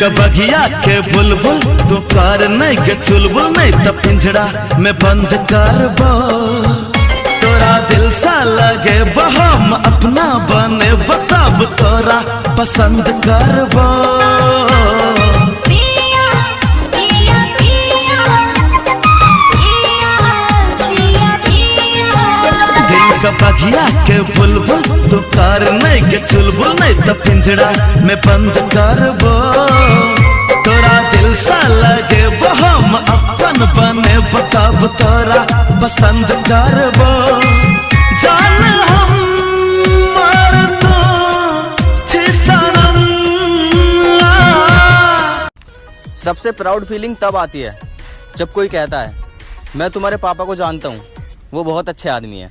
का बगिया के बुलबुल तू कार नहीं के चुलबुल नहीं तो पिंजड़ा में बंद करबो। तोरा दिल सा लगे हम अपना बने बताब तोरा पसंद करबो। दिल का बगिया के बुलबुल तू कार नहीं के चुलबुल नहीं तो पिंजड़ा में बंद करबो। तोरा दिल सा लगे हम अपन बने बताब तोरा पसंद करबो। जान हम मर तो सबसे प्राउड फीलिंग तब आती है जब कोई कहता है मैं तुम्हारे पापा को जानता हूँ, वो बहुत अच्छे आदमी है।